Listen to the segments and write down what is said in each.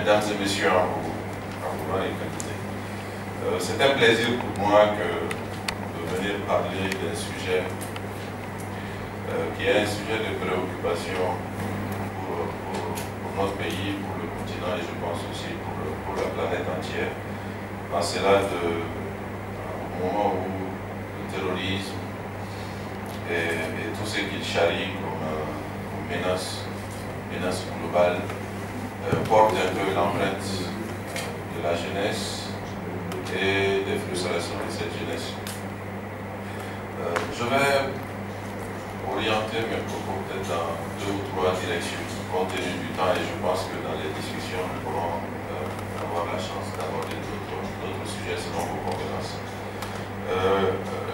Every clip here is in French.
mesdames et messieurs, en vous et qualité. C'est un plaisir pour moi de venir parler d'un sujet qui est un sujet de préoccupation pour notre pays, pour le continent et je pense aussi pour la planète entière. En cela, au moment où le terrorisme et tout ce qu'il charrie comme menace globale porte un peu l'empreinte de la jeunesse et des frustrations de cette jeunesse. Je vais orienter mes propos peut-être dans 2 ou 3 directions compte tenu du temps et je pense que dans les discussions nous pourrons avoir la chance d'aborder d'autres sujets selon vos compétences.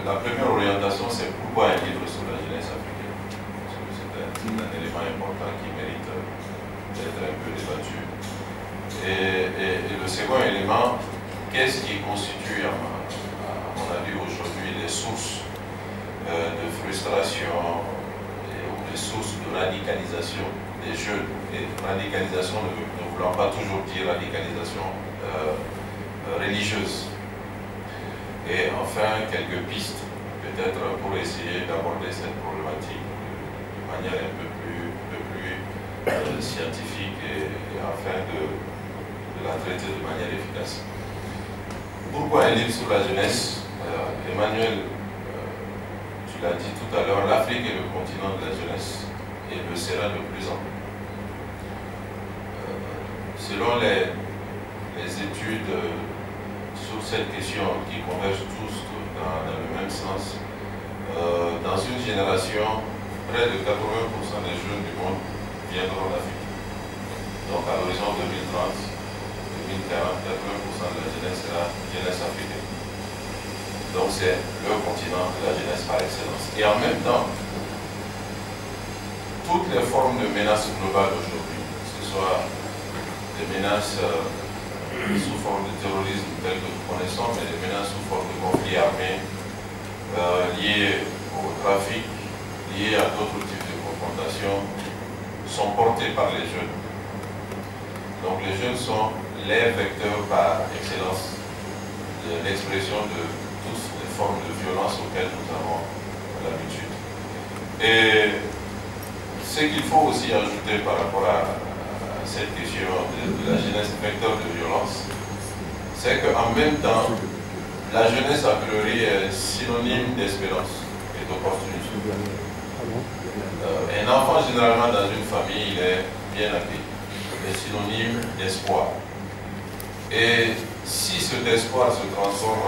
La première orientation, c'est pourquoi un livre sur la jeunesse africaine. C'est un élément important qui mérite d'être un peu débattu. Et le second élément, qu'est-ce qui constitue, à mon avis, aujourd'hui les sources de frustration ou les sources de radicalisation des jeunes. Et radicalisation ne voulant pas toujours dire radicalisation religieuse. Et enfin, quelques pistes, peut-être pour essayer d'aborder cette problématique de manière un peu plus scientifique et afin de la traiter de manière efficace. Pourquoi un livre sur la jeunesse? Emmanuel, tu l'as dit tout à l'heure, l'Afrique est le continent de la jeunesse et le sera de plus en plus. Selon les études sur cette question qui convergent tous dans le même sens, dans une génération, près de 80% des jeunes du monde viendront d'Afrique. Donc à l'horizon 2030, 2040, 80% de la jeunesse sera jeunesse africaine. Donc c'est le continent de la jeunesse par excellence. Et en même temps, toutes les formes de menaces globales aujourd'hui, que ce soit des menaces sous forme de terrorisme tel que nous connaissons, mais des menaces sous forme de conflits armés liés au trafic, liés à d'autres types de confrontations, sont portées par les jeunes. Donc les jeunes sont les vecteurs par excellence de l'expression de toutes les formes de violence auxquelles nous avons l'habitude. Et ce qu'il faut aussi ajouter par rapport à cette question de la jeunesse vecteur de violence, c'est qu'en même temps, la jeunesse a priori est synonyme d'espérance et d'opportunité. Un enfant, généralement, dans une famille, il est bien accueilli. Il est synonyme d'espoir. Et si cet espoir se transforme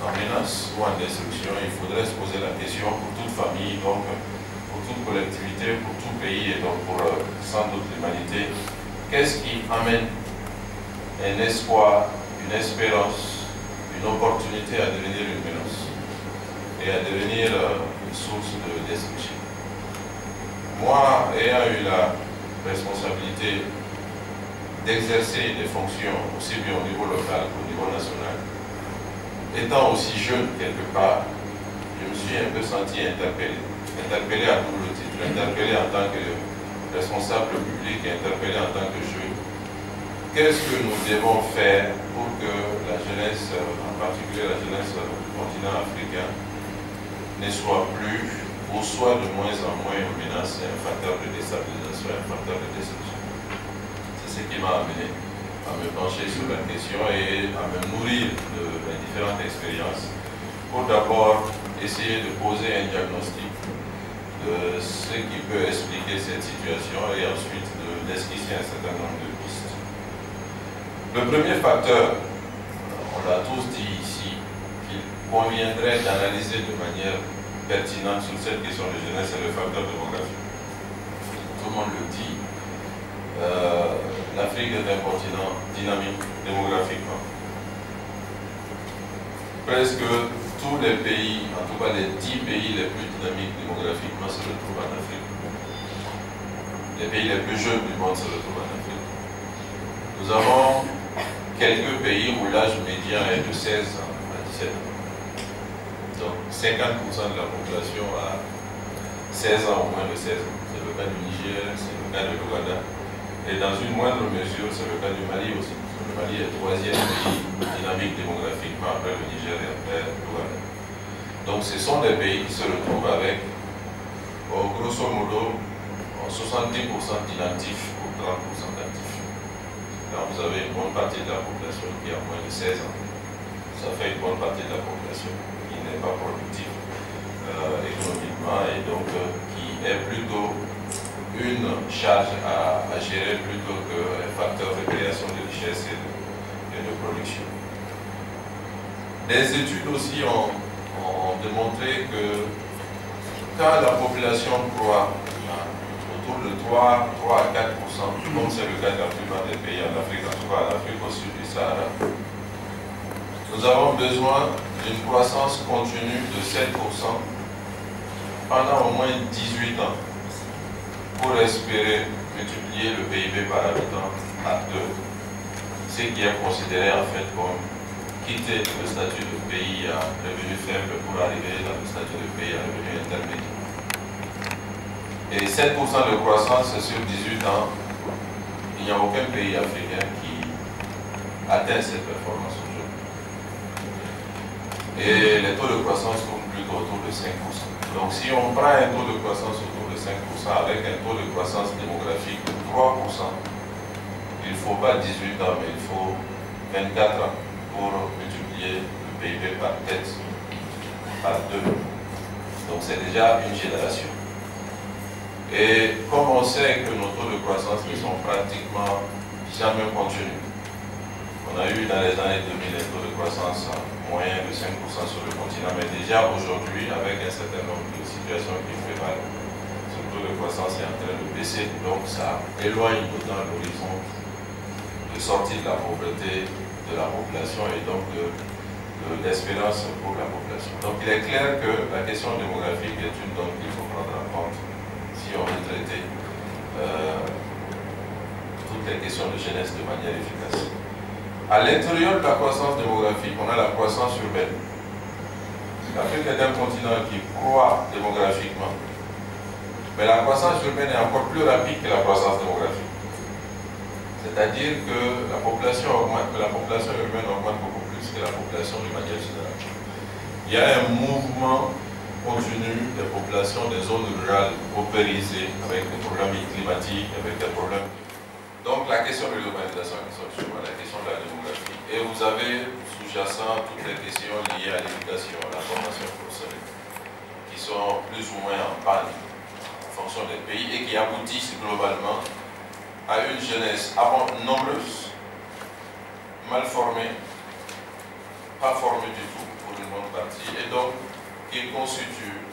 en menace ou en destruction, il faudrait se poser la question pour toute famille, donc pour toute collectivité, pour tout pays et donc pour sans doute l'humanité, qu'est-ce qui amène un espoir, une espérance, une opportunité à devenir une menace et à devenir une source de destruction? Moi, ayant eu la responsabilité d'exercer des fonctions aussi bien au niveau local qu'au niveau national, étant aussi jeune quelque part, je me suis un peu senti interpellé à double titre, interpellé en tant que responsable public et interpellé en tant que jeune. Qu'est-ce que nous devons faire pour que la jeunesse, en particulier la jeunesse du continent africain, ne soit plus ou soit de moins en moins une menace et un facteur de déstabilisation, un facteur de destruction? C'est ce qui m'a amené à me pencher sur la question et à me nourrir de mes différentes expériences pour d'abord essayer de poser un diagnostic de ce qui peut expliquer cette situation et ensuite d'esquisser un certain nombre de pistes. Le premier facteur, on l'a tous dit ici, qu'il conviendrait d'analyser de manière pertinente sur cette question de jeunesse, c'est le facteur démographique. Tout le monde le dit, l'Afrique est un continent dynamique démographiquement. Presque tous les pays, en tout cas les 10 pays les plus dynamiques démographiquement se retrouvent en Afrique. Les pays les plus jeunes du monde se retrouvent en Afrique. Nous avons quelques pays où l'âge médian est de 16 ans à 17 ans. Donc 50% de la population a 16 ans ou moins de 16 ans. C'est le cas du Niger, c'est le cas de l'Ouganda. Et dans une moindre mesure, c'est le cas du Mali aussi. Le Mali est le troisième pays dynamique démographiquement après le Niger et après l'Ouganda. Donc ce sont des pays qui se retrouvent avec, grosso modo, 70% d'inactifs ou 30% d'actifs. Quand vous avez une bonne partie de la population qui a moins de 16 ans, ça fait une bonne partie de la population qui n'est pas productive économiquement et donc qui est plutôt une charge à gérer plutôt qu'un facteur de création de richesse et de production. Des études aussi ont démontré que quand la population croît autour de 3 à 4%, comme c'est le cas dans la plupart des pays en Afrique, en tout cas en Afrique au sud du Sahara, nous avons besoin d'une croissance continue de 7% pendant au moins 18 ans pour espérer multiplier le PIB par habitant à 2, ce qui est considéré en fait comme quitter le statut de pays à revenu faible pour arriver dans le statut de pays à revenu intermédiaire. Et 7% de croissance sur 18 ans, il n'y a aucun pays africain qui atteint cette performance aujourd'hui. Et les taux de croissance tournent plutôt autour de 5%. Donc si on prend un taux de croissance autour de 5% avec un taux de croissance démographique de 3%, il ne faut pas 18 ans, mais il faut 24 ans pour multiplier le PIB par tête, par 2. Donc c'est déjà une génération. Et comme on sait que nos taux de croissance ne sont pratiquement jamais contenus, on a eu dans les années 2000 un taux de croissance moyen de 5% sur le continent, mais déjà aujourd'hui, avec un certain nombre de situations qui prévalent, ce taux de croissance est en train de baisser, donc ça éloigne d'autant l'horizon de sortie de la pauvreté de la population et donc de l'espérance pour la population. Donc il est clair que la question démographique est une donnée qu'il faut prendre en compte si on veut traiter toutes les questions de jeunesse de manière efficace. À l'intérieur de la croissance démographique, on a la croissance urbaine. L'Afrique est un continent qui croît démographiquement, mais la croissance urbaine est encore plus rapide que la croissance démographique. C'est-à-dire que la population augmente, mais la population urbaine augmente beaucoup plus que la population de manière générale. Il y a un mouvement continu des populations des zones rurales paupérisées avec des problèmes climatiques, avec des problèmes. Donc la question de l'urbanisation, la question de la démographie. Et vous avez sous-jacent toutes les questions liées à l'éducation, à la formation professionnelle, qui sont plus ou moins en panne en fonction des pays et qui aboutissent globalement à une jeunesse nombreuse, mal formée, pas formée du tout pour une bonne partie, et donc qui constitue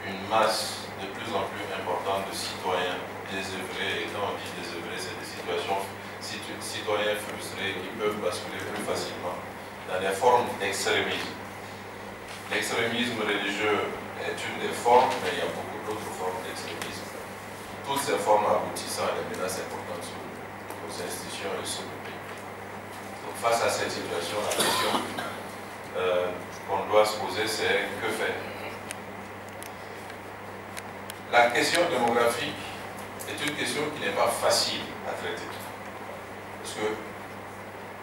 une masse de plus en plus importante de citoyens désœuvrés. Et quand on dit désœuvrés, c'est des situations citoyens frustrés qui peuvent basculer plus facilement dans des formes d'extrémisme. L'extrémisme religieux est une des formes, mais il y a beaucoup d'autres formes d'extrémisme. Toutes ces formes aboutissant à des menaces importantes sur nos institutions et sur le pays. Donc face à cette situation, la question qu'on doit se poser, c'est que faire? La question démographique est une question qui n'est pas facile à traiter. Parce que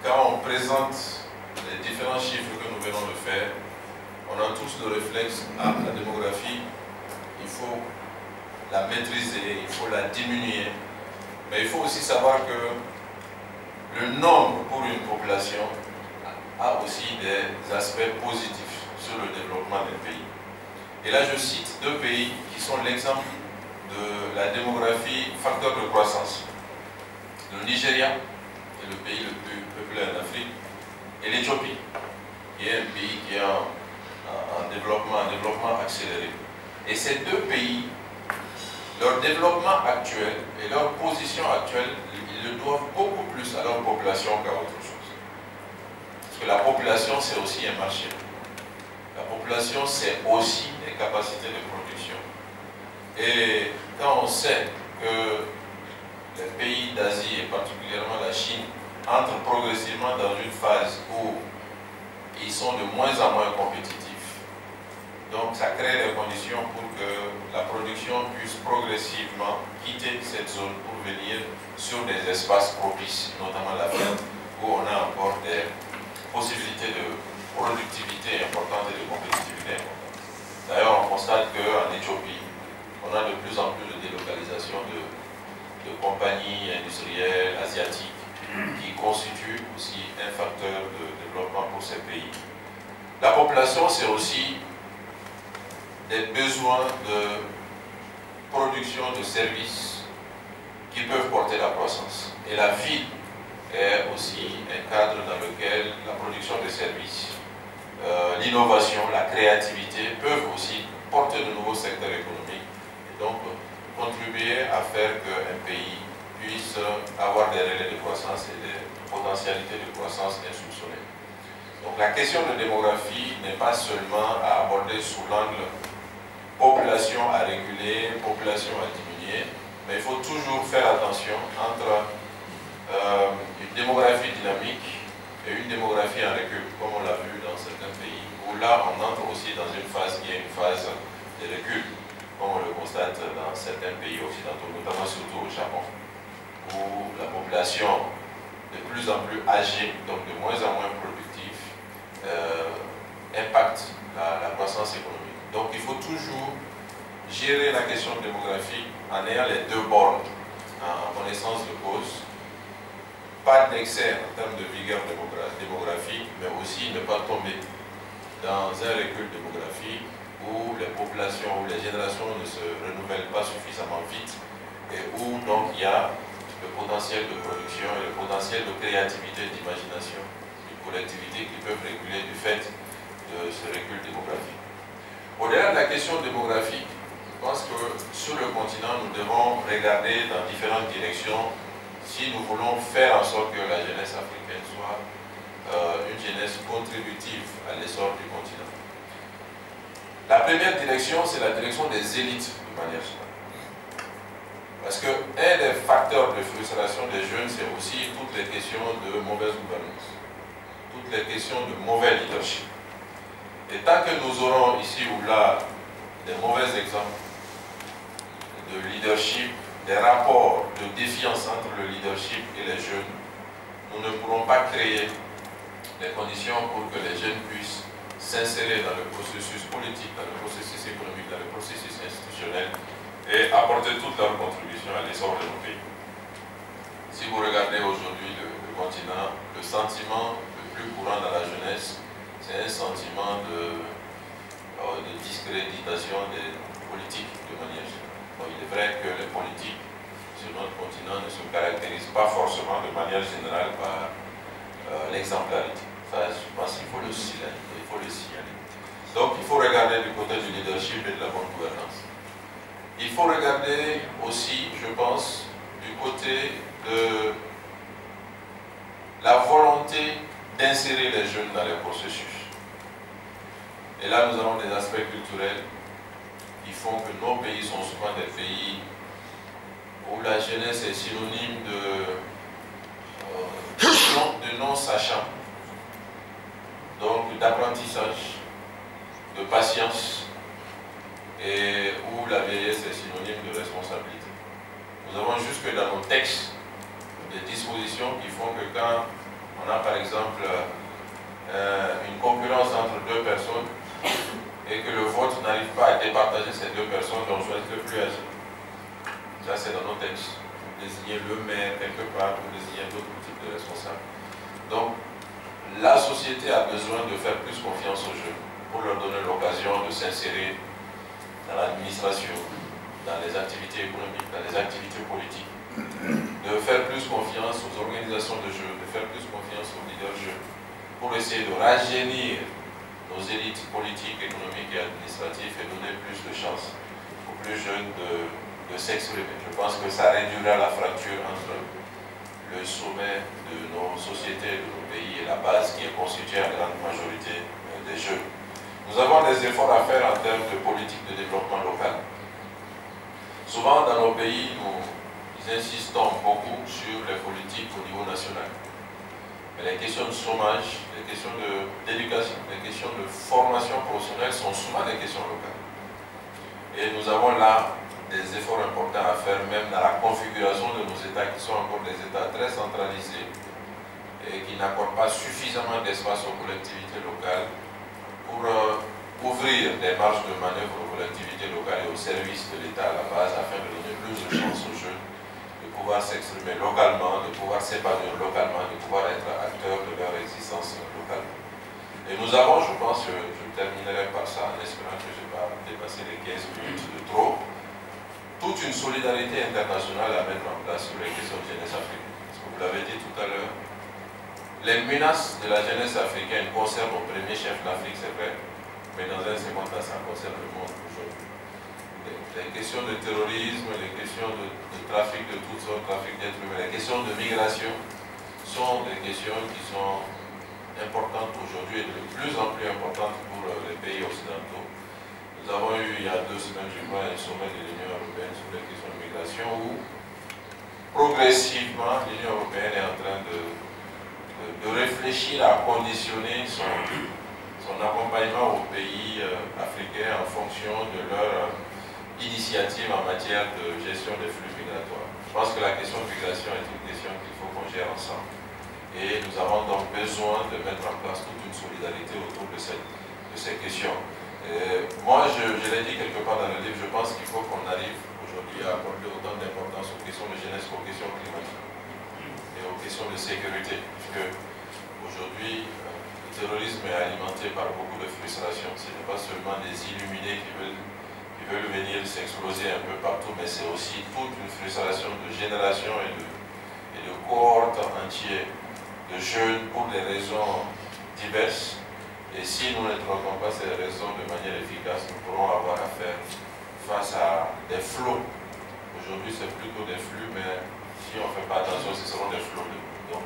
quand on présente les différents chiffres que nous venons de faire, on a tous le réflexe à la démographie, il faut la maîtriser, il faut la diminuer. Mais il faut aussi savoir que le nombre pour une population a aussi des aspects positifs sur le développement des pays. Et là, je cite deux pays qui sont l'exemple de la démographie facteur de croissance. Le Nigeria, qui est le pays le plus peuplé en Afrique, et l'Éthiopie, qui est un pays qui est en développement accéléré. Et ces deux pays, leur développement actuel et leur position actuelle, ils le doivent beaucoup plus à leur population qu'à autre chose. Parce que la population, c'est aussi un marché. La population, c'est aussi des capacités de production. Et quand on sait que les pays d'Asie, et particulièrement la Chine, entrent progressivement dans une phase où ils sont de moins en moins compétitifs Donc ça crée les conditions pour que la production puisse progressivement quitter cette zone pour venir sur des espaces propices, notamment la viande, où on a encore des possibilités de productivité importante et de compétitivité importante. D'ailleurs, on constate qu'en Éthiopie, on a de plus en plus de délocalisation de compagnies industrielles asiatiques qui constituent aussi un facteur de développement pour ces pays. La population, c'est aussi des besoins de production de services qui peuvent porter la croissance. Et la ville est aussi un cadre dans lequel la production de services, l'innovation, la créativité peuvent aussi porter de nouveaux secteurs économiques et donc contribuer à faire qu'un pays puisse avoir des relais de croissance et des potentialités de croissance insoupçonnées. Donc la question de démographie n'est pas seulement à aborder sous l'angle population à réguler, population à diminuer, mais il faut toujours faire attention entre une démographie dynamique et une démographie en recul, comme on l'a vu dans certains pays, où là on entre aussi dans une phase qui est une phase de recul, comme on le constate dans certains pays occidentaux, notamment surtout au Japon, où la population de plus en plus âgée, donc de moins en moins productive, impacte la croissance économique. Donc il faut toujours gérer la question démographique en ayant les deux bornes en connaissance de cause, pas d'excès en termes de vigueur démographique, mais aussi ne pas tomber dans un recul démographique où les populations, où les générations ne se renouvellent pas suffisamment vite et où donc il y a le potentiel de production et le potentiel de créativité, d'imagination, de collectivité qui peuvent réguler du fait de ce recul démographique. Au-delà de la question démographique, je pense que sur le continent, nous devons regarder dans différentes directions si nous voulons faire en sorte que la jeunesse africaine soit une jeunesse contributive à l'essor du continent. La première direction, c'est la direction des élites de manière générale. Parce qu'un des facteurs de frustration des jeunes, c'est aussi toutes les questions de mauvaise gouvernance, toutes les questions de mauvais leadership. Et tant que nous aurons ici ou là des mauvais exemples de leadership, des rapports de défiance entre le leadership et les jeunes, nous ne pourrons pas créer les conditions pour que les jeunes puissent s'insérer dans le processus politique, dans le processus économique, dans le processus institutionnel et apporter toute leur contribution à l'essor de nos pays. Si vous regardez aujourd'hui le continent, le sentiment le plus courant dans la jeunesse, c'est un sentiment de discréditation des politiques de manière générale. Bon, il est vrai que les politiques sur notre continent ne se caractérisent pas forcément de manière générale par l'exemplarité. Ça, je pense qu'il faut le signaler. Donc, il faut regarder du côté du leadership et de la bonne gouvernance. Il faut regarder aussi, je pense, du côté de la volonté d'insérer les jeunes dans les processus. Et là, nous avons des aspects culturels qui font que nos pays sont souvent des pays où la jeunesse est synonyme de non-sachant, donc d'apprentissage, de patience, et où la vieillesse est synonyme de responsabilité. Nous avons jusque dans nos textes des dispositions qui font que quand on a par exemple une concurrence entre deux personnes et que le vote n'arrive pas à départager ces deux personnes, on choisit le plus âgé. Ça, c'est dans nos textes. Pour désigner le maire quelque part, pour désigner d'autres types de responsables. Donc, la société a besoin de faire plus confiance aux jeunes pour leur donner l'occasion de s'insérer dans l'administration, dans les activités économiques, dans les activités politiques, de faire plus confiance aux organisations de jeux, de faire plus confiance aux leaders jeunes, pour essayer de rajeunir nos élites politiques, économiques et administratives et donner plus de chances aux plus jeunes de s'exprimer. Je pense que ça réduira la fracture entre le sommet de nos sociétés, de nos pays et la base qui est constituée en grande majorité des jeunes. Nous avons des efforts à faire en termes de politique de développement local. Souvent dans nos pays, nous insistons beaucoup sur les politiques au niveau national. Mais les questions de chômage, les questions d'éducation, les questions de formation professionnelle sont souvent des questions locales. Et nous avons là des efforts importants à faire, même dans la configuration de nos États qui sont encore des États très centralisés et qui n'accordent pas suffisamment d'espace aux collectivités locales pour ouvrir des marges de manœuvre aux collectivités locales et aux services de l'État à la base afin de donner plus de chances aux jeunes de pouvoir s'exprimer localement, de pouvoir s'épanouir localement, de pouvoir être acteurs de leur existence localement. Et nous avons, je pense, je terminerai par ça en espérant que je ne vais pas dépasser les 15 minutes de trop, toute une solidarité internationale à mettre en place sur les questions de jeunesse africaine. Parce que vous l'avez dit tout à l'heure, les menaces de la jeunesse africaine concernent au premier chef l'Afrique, c'est vrai, mais dans un second temps, ça concerne le monde aujourd'hui. Les questions de terrorisme, les questions de trafic de toutes sortes, trafic d'êtres humains, les questions de migration sont des questions qui sont importantes aujourd'hui et de plus en plus importantes pour les pays occidentaux. Nous avons eu il y a 2 semaines, je crois, un sommet de l'Union européenne sur les questions de migration où progressivement l'Union européenne est en train de réfléchir à conditionner son accompagnement aux pays africains en fonction de leur initiative en matière de gestion des flux migratoires. Je pense que la question de migration est une question qu'il faut qu'on gère ensemble. Et nous avons donc besoin de mettre en place toute une solidarité autour de ces questions. Moi, je l'ai dit quelque part dans le livre, je pense qu'il faut qu'on arrive aujourd'hui à accorder autant d'importance aux questions de jeunesse qu'aux questions climatiques et aux questions de sécurité. Puisque aujourd'hui, le terrorisme est alimenté par beaucoup de frustration. Ce n'est pas seulement des illuminés qui veulent venir s'exploser un peu partout, mais c'est aussi toute une frustration de génération et de cohortes entières de jeunes pour des raisons diverses. Et si nous ne traitons pas ces raisons de manière efficace, nous pourrons avoir à faire face à des flots. Aujourd'hui, c'est plutôt des flux, mais si on ne fait pas attention, ce seront des flots. Donc,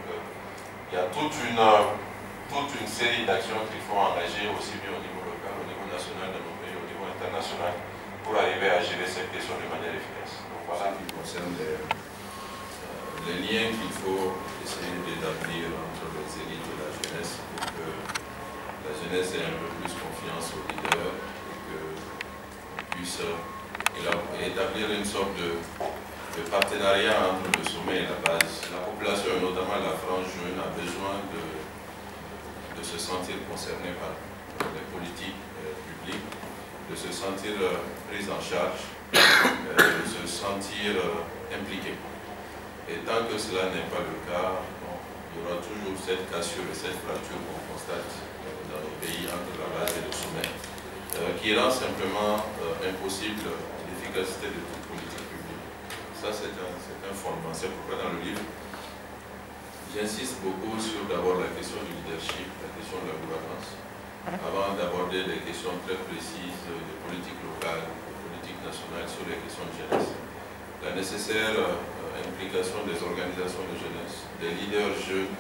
il y a toute une série d'actions qu'il faut engager aussi bien au niveau local, au niveau national de nos pays, au niveau international, pour arriver à gérer cette question de manière efficace. Donc voilà qui concerne les liens qu'il faut essayer d'établir entre les élites et la jeunesse pour que la jeunesse ait un peu plus confiance aux leaders et qu'on puisse établir une sorte de partenariat entre le sommet et la base. La population, et notamment la frange jeune, a besoin de se sentir concernée par les politiques publiques, de se sentir prise en charge, de se sentir impliquée. Et tant que cela n'est pas le cas, bon, il y aura toujours cette cassure et cette fracture qu'on constate dans nos pays entre la base et le sommet, qui rend simplement impossible l'efficacité de toute politique publique. Ça, c'est un fondement. C'est pourquoi dans le livre, j'insiste beaucoup sur d'abord la question du leadership, la question de la gouvernance, avant d'aborder des questions très précises de politique locale, de politique nationale sur les questions de jeunesse. La nécessaire implication des organisations de jeunesse, des leaders jeunes,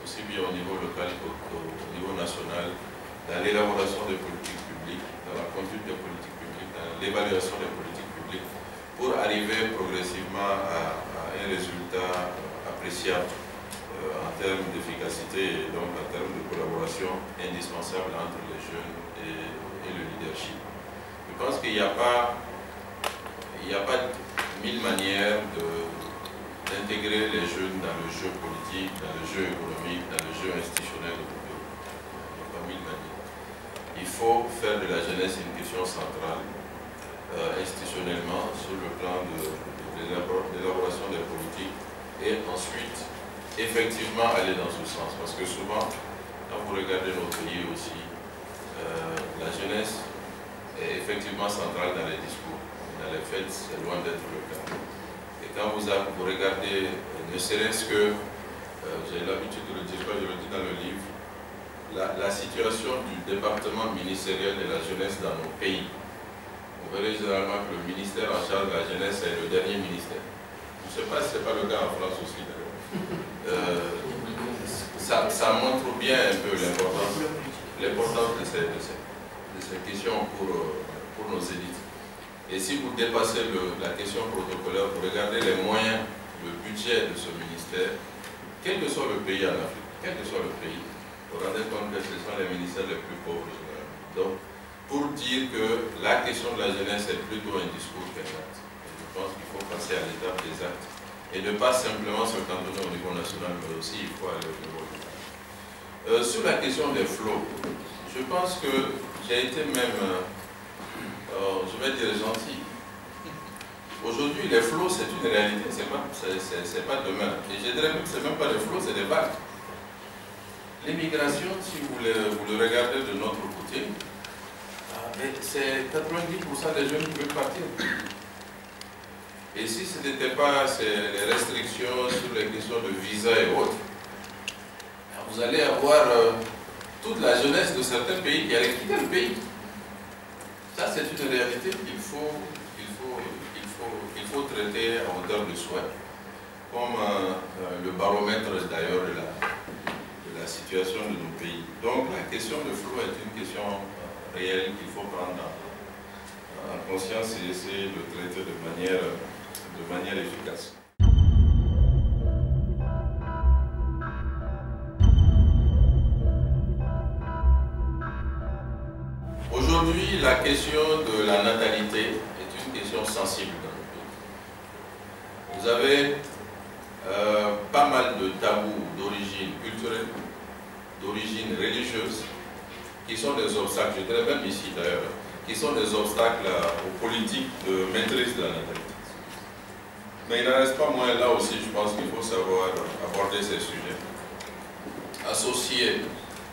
aussi bien au niveau local qu'au niveau national, dans l'élaboration des politiques publiques, dans la conduite des politiques publiques, dans l'évaluation des politiques publiques, pour arriver progressivement à un résultat appréciable en termes d'efficacité et donc en termes de collaboration indispensable entre les jeunes et le leadership. Je pense qu'il n'y a pas 1000 manières d'intégrer les jeunes dans le jeu politique, dans le jeu économique, dans le jeu institutionnel de notre pays. Il n'y a pas 1000 manières. Il faut faire de la jeunesse une question centrale, institutionnellement, sur le plan de l'élaboration des politiques, et ensuite, effectivement, aller dans ce sens. Parce que souvent, quand vous regardez nos pays aussi, la jeunesse est effectivement centrale dans les discours. Dans les faits, c'est loin d'être le cas. Et quand vous regardez, ne serait-ce que, j'ai l'habitude de le dire, je le dis dans le livre, la situation du département ministériel de la jeunesse dans nos pays. Vous verrez généralement que le ministère en charge de la jeunesse est le dernier ministère. Je ne sais pas si ce n'est pas le cas en France aussi d'ailleurs. Ça montre bien un peu l'importance de ces questions pour nos élites. Et si vous dépassez la question protocolaire, vous regardez les moyens, le budget de ce ministère, quel que soit le pays en Afrique, quel que soit le pays. Vous vous rendez compte que ce sont les ministères les plus pauvres généralement. Donc, pour dire que la question de la jeunesse est plutôt un discours qu'un acte. Je pense qu'il faut passer à l'étape des actes et ne pas simplement se cantonner au niveau national, mais aussi il faut aller au niveau local. Sur la question des flots, je pense que j'ai été même, je vais dire gentil. Aujourd'hui, les flots, c'est une réalité, c'est pas demain. Et je dirais même que ce n'est même pas des flots, c'est des vagues. L'immigration, si vous le regardez de notre côté, c'est 90% des jeunes qui veulent partir. Et si ce n'était pas les restrictions sur les questions de visa et autres, vous allez avoir toute la jeunesse de certains pays qui allait quitter le pays. Ça, c'est une réalité qu'il faut traiter à hauteur de souhait, comme le baromètre d'ailleurs de la situation de nos pays. Donc la question de flot est une question réelle qu'il faut prendre en conscience et essayer de traiter de manière efficace. Aujourd'hui, la question de la natalité est une question sensible dans le pays. Vous avez pas mal de tabous d'origine culturelle, d'origine religieuse, qui sont des obstacles, je dirais même ici d'ailleurs, qui sont des obstacles aux politiques de maîtrise de la natalité. Mais il n'en reste pas moins là aussi, je pense qu'il faut savoir aborder ces sujets. Associer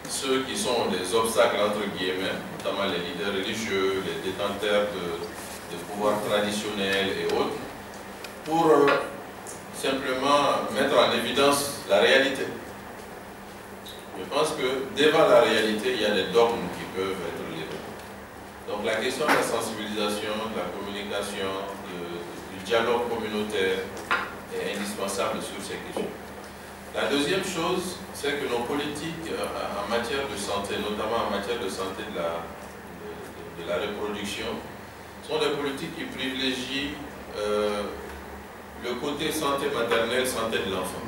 ceux qui sont des obstacles entre guillemets, notamment les leaders religieux, les détenteurs de pouvoirs traditionnels et autres, pour simplement mettre en évidence la réalité. Je pense que devant la réalité, il y a des dogmes qui peuvent être levés. Donc la question de la sensibilisation, de la communication, du dialogue communautaire est indispensable sur ces questions. La deuxième chose, c'est que nos politiques en matière de santé, notamment en matière de santé de la reproduction, sont des politiques qui privilégient le côté santé maternelle, santé de l'enfant.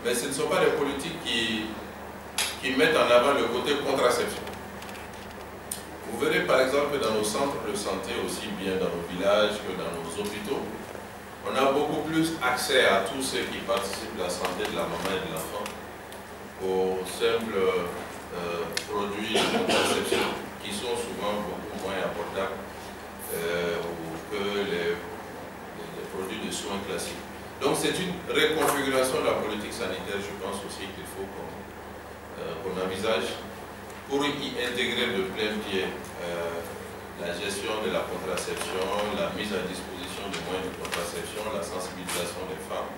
Mais ce ne sont pas des politiques qui mettent en avant le côté contraception. Vous verrez par exemple dans nos centres de santé, aussi bien dans nos villages que dans nos hôpitaux, on a beaucoup plus accès à tous ceux qui participent à la santé de la maman et de l'enfant aux simples produits de contraception qui sont souvent beaucoup moins abordables que les produits de soins classiques. Donc c'est une reconfiguration de la politique sanitaire, je pense aussi qu'il faut qu'on envisage pour y intégrer de plein pied la gestion de la contraception, la mise à disposition de moyens de contraception, la sensibilisation des femmes,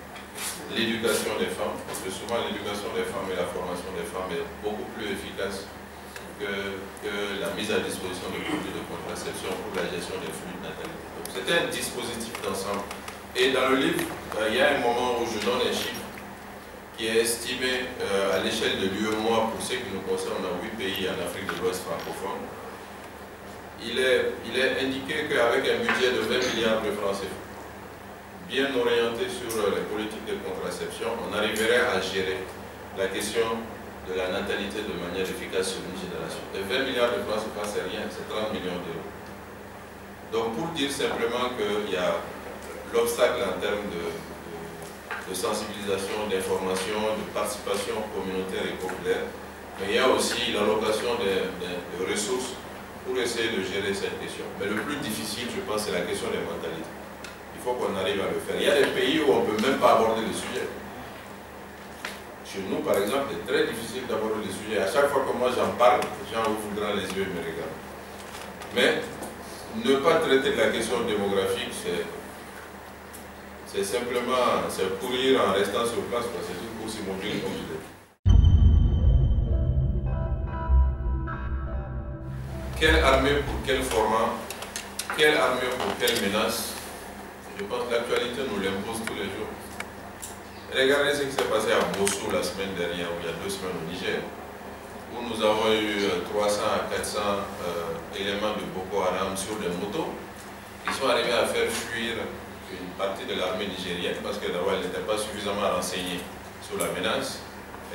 l'éducation des femmes, parce que souvent l'éducation des femmes et la formation des femmes est beaucoup plus efficace que la mise à disposition de produits de contraception pour la gestion des flux de natalité. Donc c'était un dispositif d'ensemble. Et dans le livre, il y a un moment où je donne un chiffre qui est estimé à l'échelle de l'UEMOA, pour ce qui nous concerne, dans 8 pays en Afrique de l'Ouest francophone. Il est indiqué qu'avec un budget de 20 milliards de francs CFA, bien orienté sur les politiques de contraception, on arriverait à gérer la question de la natalité de manière efficace sur une génération. Et 20 milliards de francs CFA, c'est rien, c'est 30 millions d'euros. Donc pour dire simplement qu'il y a l'obstacle en termes de sensibilisation, d'information, de participation communautaire et populaire, mais il y a aussi l'allocation de ressources pour essayer de gérer cette question. Mais le plus difficile, je pense, c'est la question des mentalités. Il faut qu'on arrive à le faire. Il y a des pays où on ne peut même pas aborder le sujet. Chez nous, par exemple, c'est très difficile d'aborder le sujet. À chaque fois que moi j'en parle, les gens ouvrent grand les yeux et me regardent. Mais ne pas traiter de la question démographique, c'est simplement courir en restant sur place, parce que c'est une course immobile, comme je l'ai dit. Quelle armée pour quel format? Quelle armée pour quelle menace? Je pense que l'actualité nous l'impose tous les jours. Regardez ce qui s'est passé à Bosso la semaine dernière, ou il y a 2 semaines au Niger, où nous avons eu 300 à 400 éléments de Boko Haram sur des motos, qui sont arrivés à faire fuir une partie de l'armée nigérienne, parce que d'abord elle n'était pas suffisamment renseignée sur la menace.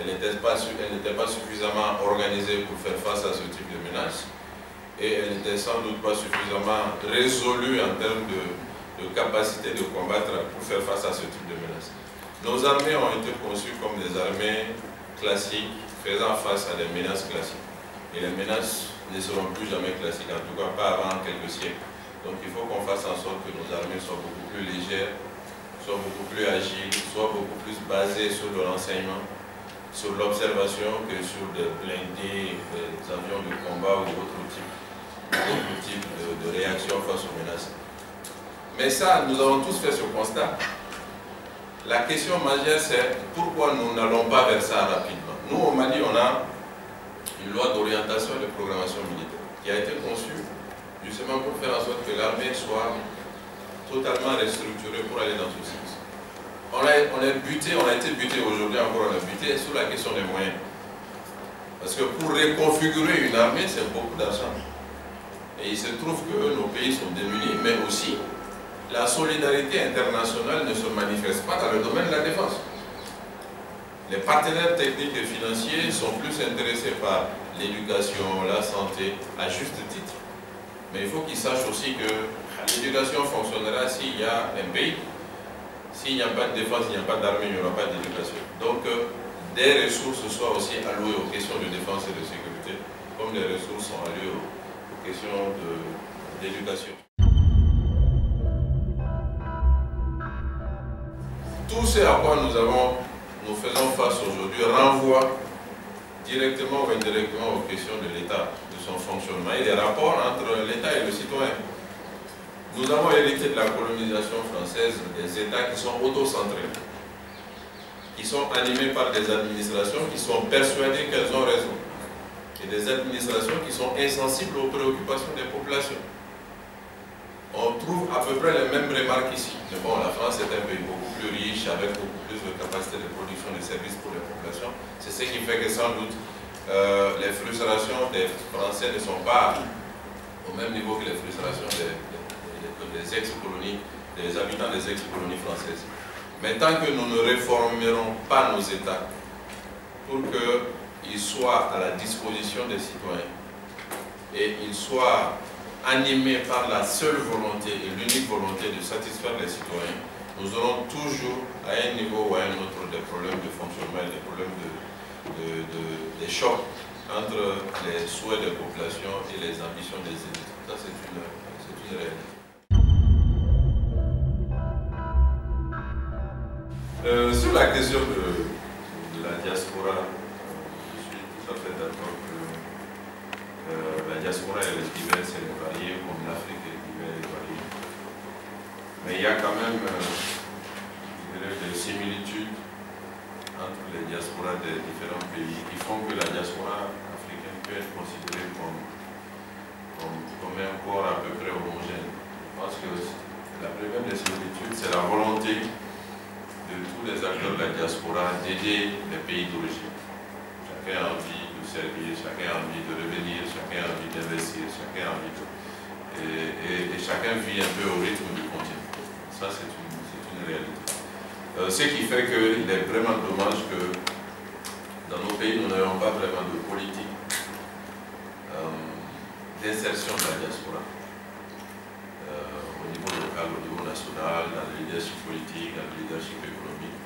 elle n'était pas suffisamment organisée pour faire face à ce type de menace, et elle n'était sans doute pas suffisamment résolue en termes de capacité de combattre pour faire face à ce type de menace. Nos armées ont été conçues comme des armées classiques faisant face à des menaces classiques. Et les menaces ne seront plus jamais classiques, en tout cas pas avant quelques siècles. Donc il faut qu'on fasse en sorte que nos armées soient beaucoup plus légères, soient beaucoup plus agiles, soient beaucoup plus basées sur le renseignement, sur l'observation que sur des blindés, des avions de combat ou d'autres types de réactions face aux menaces. Mais ça, nous avons tous fait ce constat. La question majeure, c'est pourquoi nous n'allons pas vers ça rapidement. Nous, au Mali, on a une loi d'orientation et de programmation militaire qui a été conçue justement pour faire en sorte que l'armée soit totalement restructurée pour aller dans ce sens. On a été buté aujourd'hui, encore on a buté sur la question des moyens. Parce que pour reconfigurer une armée, c'est beaucoup d'argent. Et il se trouve que nos pays sont démunis, mais aussi la solidarité internationale ne se manifeste pas dans le domaine de la défense. Les partenaires techniques et financiers sont plus intéressés par l'éducation, la santé, à juste titre. Mais il faut qu'ils sachent aussi que l'éducation fonctionnera s'il y a un pays. S'il n'y a pas de défense, il n'y a pas d'armée, il n'y aura pas d'éducation. Donc, des ressources soient aussi allouées aux questions de défense et de sécurité, comme les ressources sont allouées aux questions d'éducation. Tout ce à quoi nous faisons face aujourd'hui renvoie directement ou indirectement aux questions de l'État, de son fonctionnement et des rapports entre l'État et le citoyen. Nous avons hérité de la colonisation française des États qui sont autocentrés, qui sont animés par des administrations qui sont persuadées qu'elles ont raison, et des administrations qui sont insensibles aux préoccupations des populations. On trouve à peu près les mêmes remarques ici. Mais bon, la France est un pays beaucoup plus riche, avec beaucoup plus de capacité de production de services pour les populations. C'est ce qui fait que sans doute les frustrations des Français ne sont pas au même niveau que les frustrations des ex-colonies, des habitants des ex-colonies françaises. Mais tant que nous ne réformerons pas nos États pour qu'ils soient à la disposition des citoyens et ils soient animés par la seule volonté et l'unique volonté de satisfaire les citoyens, nous aurons toujours à un niveau ou à un autre des problèmes de fonctionnement et des problèmes des chocs entre les souhaits des populations et les ambitions des élites. Ça, c'est une réalité. Sur la question de la diaspora, je suis tout à fait d'accord que la diaspora elle est diverse, elle est variée, comme l'Afrique est diverse et variée. Mais il y a quand même des similitudes entre les diasporas des différents pays qui font que la diaspora africaine peut être considérée comme un corps à peu près homogène. Je pense que la première des similitudes, c'est la volonté de tous les acteurs de la diaspora d'aider les pays d'origine. Chacun a envie de servir, chacun a envie de revenir, chacun a envie d'investir, chacun a envie de... Et chacun vit un peu au rythme du continent. Ça, c'est une réalité. Ce qui fait qu'il est vraiment dommage que dans nos pays, nous n'ayons pas vraiment de politique d'insertion de la diaspora. Au niveau local, au niveau national, dans le leadership politique, dans le leadership économique.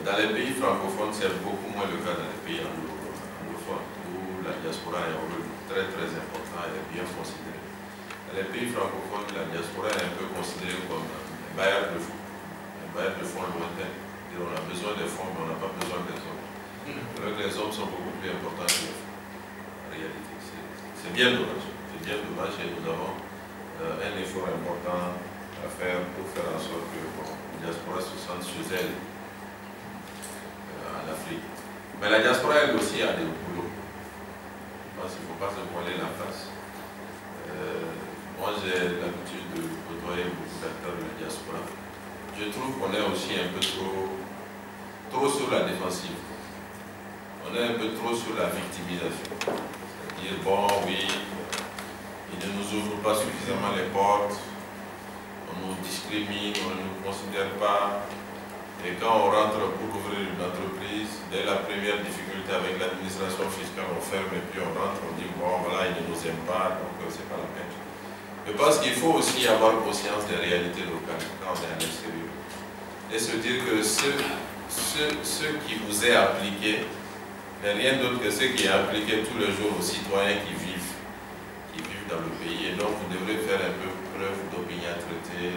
Dans les pays francophones, c'est beaucoup moins le cas dans les pays anglophones, où la diaspora a un rôle très important et est bien considérée. Dans les pays francophones, la diaspora est un peu considérée comme un bailleur de fonds lointain. On a besoin des fonds, mais on n'a pas besoin des hommes. Alors que les hommes sont beaucoup plus importants que les fonds. En réalité, c'est bien dommage. C'est bien dommage et nous avons un effort important à faire pour faire en sorte que la diaspora se sente chez elle en Afrique. Mais la diaspora, elle aussi, a des boulots. Je pense qu'il ne faut pas se voiler la face. Moi, j'ai l'habitude de côtoyer beaucoup d'acteurs de la diaspora. Je trouve qu'on est aussi un peu trop sur la défensive. On est un peu trop sur la victimisation. C'est-à-dire, bon, oui, ils ne nous ouvrent pas suffisamment les portes, on nous discrimine, on ne nous considère pas. Et quand on rentre pour ouvrir une entreprise, dès c'est la première difficulté avec l'administration fiscale. On ferme et puis on rentre, on dit bon voilà, ils ne nous aiment pas, donc c'est pas la peine. Je pense qu'il faut aussi avoir conscience des réalités locales quand on est à l'extérieur. Et se dire que ce qui vous est appliqué n'est rien d'autre que ce qui est appliqué tous les jours aux citoyens qui vivent dans le pays. Et donc vous devrez faire un peu preuve d'opiniâtreté,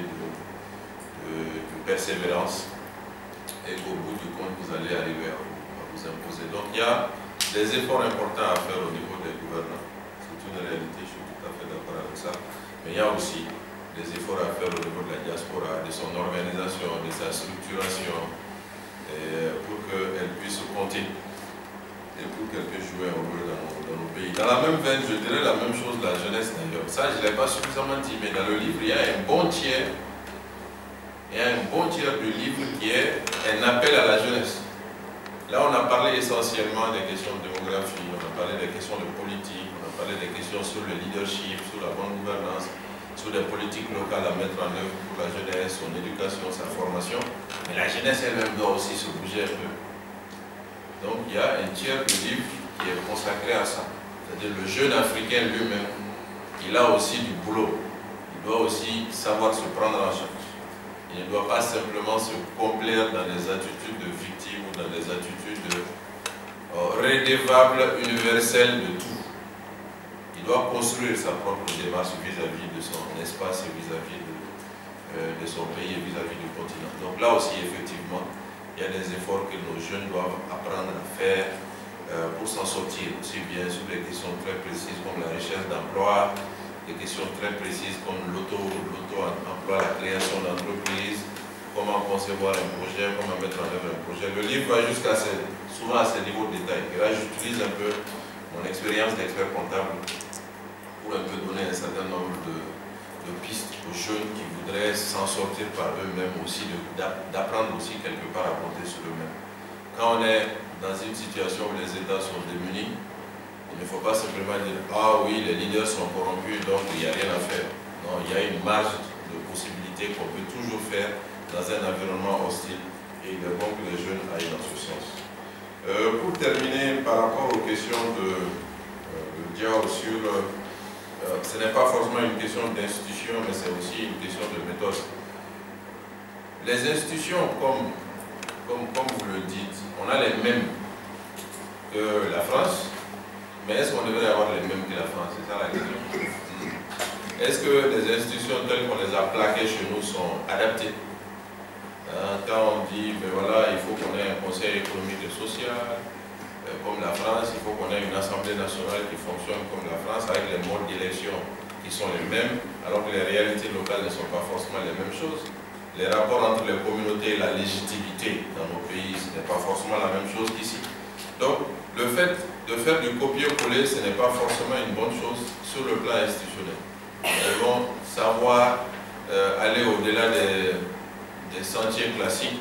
de persévérance. Et qu'au bout du compte, vous allez arriver à vous imposer. Donc il y a des efforts importants à faire au niveau des gouvernants. C'est une réalité, je suis tout à fait d'accord avec ça. Mais il y a aussi des efforts à faire au niveau de la diaspora, de son organisation, de sa structuration, pour qu'elle puisse compter et pour qu'elle puisse jouer un rôle dans nos pays. Dans la même veine, je dirais la même chose de la jeunesse d'ailleurs. Ça, je ne l'ai pas suffisamment dit, mais dans le livre, il y a un bon tiers. Il y a un bon tiers du livre qui est un appel à la jeunesse. Là, on a parlé essentiellement des questions de démographie, on a parlé des questions de politique, on a parlé des questions sur le leadership, sur la bonne gouvernance, sur des politiques locales à mettre en œuvre pour la jeunesse, son éducation, sa formation. Mais la jeunesse elle-même doit aussi se bouger un peu. Donc, il y a un tiers du livre qui est consacré à ça. C'est-à-dire le jeune africain lui-même, il a aussi du boulot. Il doit aussi savoir se prendre en charge. Il ne doit pas simplement se complaire dans des attitudes de victime ou dans des attitudes rédévables, universelles de tout. Il doit construire sa propre démarche vis-à-vis de son espace et vis-à-vis de son pays et vis-à-vis du continent. Donc là aussi, effectivement, il y a des efforts que nos jeunes doivent apprendre à faire pour s'en sortir, aussi bien sur des questions très précises comme la recherche d'emploi, des questions très précises comme l'auto-emploi, la création d'entreprises, comment concevoir un projet, comment mettre en œuvre un projet. Le livre va souvent à ces niveaux de détail. Et là, j'utilise un peu mon expérience d'expert comptable pour un peu donner un certain nombre de pistes aux jeunes qui voudraient s'en sortir par eux-mêmes aussi, d'apprendre aussi quelque part à compter sur eux-mêmes. Quand on est dans une situation où les États sont démunis, il ne faut pas simplement dire « Ah oui, les leaders sont corrompus, donc il n'y a rien à faire ». Non, il y a une marge de possibilités qu'on peut toujours faire dans un environnement hostile et il est bon que les jeunes aillent dans ce sens. Pour terminer, par rapport aux questions de Diao sur... ce n'est pas forcément une question d'institution, mais c'est aussi une question de méthode. Les institutions, comme vous le dites, on a les mêmes que la France, mais est-ce qu'on devrait avoir les mêmes que la France? C'est ça la question. Est-ce que les institutions telles qu'on les a plaquées chez nous sont adaptées? Quand on dit, mais voilà, il faut qu'on ait un conseil économique et social, comme la France, il faut qu'on ait une assemblée nationale qui fonctionne comme la France, avec les modes d'élection qui sont les mêmes, alors que les réalités locales ne sont pas forcément les mêmes choses. Les rapports entre les communautés et la légitimité dans nos pays, ce n'est pas forcément la même chose qu'ici. Donc, le fait de faire du copier-coller, ce n'est pas forcément une bonne chose sur le plan institutionnel. Elles vont savoir aller au-delà des sentiers classiques,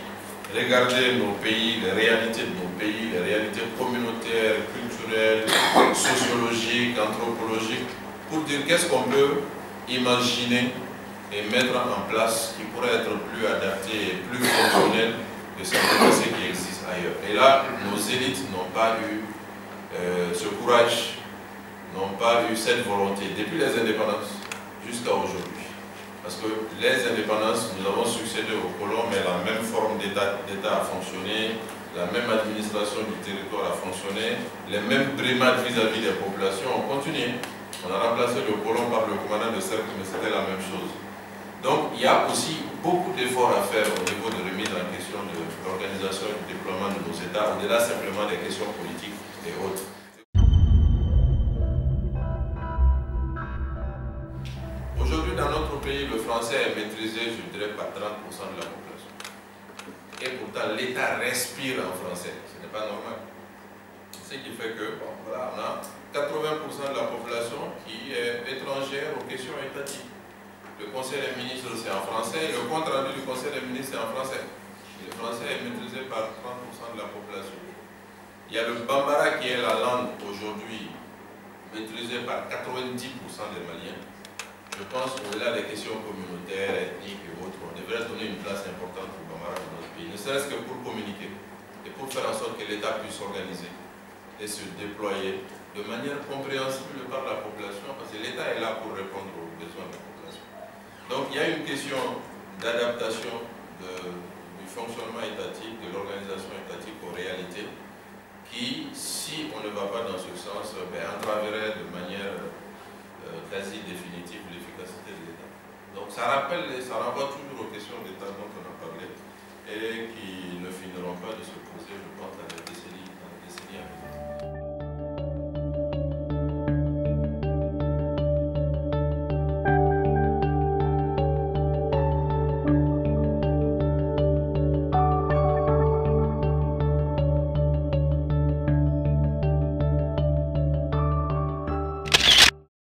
regarder nos pays, les réalités de nos pays, les réalités communautaires, culturelles, sociologiques, anthropologiques, pour dire qu'est-ce qu'on peut imaginer et mettre en place qui pourrait être plus adapté et plus fonctionnel que ce qui existe ailleurs. Et là, nos élites n'ont pas eu ce courage, n'ont pas eu cette volonté, depuis les indépendances jusqu'à aujourd'hui. Parce que les indépendances, nous avons succédé aux colons, mais la même forme d'État a fonctionné, la même administration du territoire a fonctionné, les mêmes brimades vis-à-vis des populations ont continué. On a remplacé le colon par le commandant de cercle, mais c'était la même chose. Donc il y a aussi beaucoup d'efforts à faire au niveau de remise en question de l'organisation et du déploiement de nos États, au-delà simplement des questions politiques et autres. Aujourd'hui, dans notre pays, le français est maîtrisé, je dirais, par 30% de la population. Et pourtant, l'État respire en français. Ce n'est pas normal. Ce qui fait que, bon, voilà, on a 80% de la population qui est étrangère aux questions étatiques. Le Conseil des ministres, c'est en français, le compte rendu du Conseil des ministres, c'est en français. Et le français est maîtrisé par 30% de la population. Il y a le Bambara qui est la langue aujourd'hui maîtrisée par 90% des Maliens. Je pense qu'au-delà des questions communautaires, ethniques et autres, on devrait donner une place importante au Bambara dans notre pays, ne serait-ce que pour communiquer. et pour faire en sorte que l'État puisse s'organiser et se déployer de manière compréhensible par la population, parce que l'État est là pour répondre aux besoins de la population. Donc il y a une question d'adaptation du fonctionnement étatique, de l'organisation étatique aux réalités, qui, si on ne va pas dans ce sens, entraverait de manière quasi définitive l'efficacité de l'État. Donc ça renvoie toujours aux questions d'État dont on a parlé et qui ne finiront pas de se poser, je pense, dans les décennies à venir.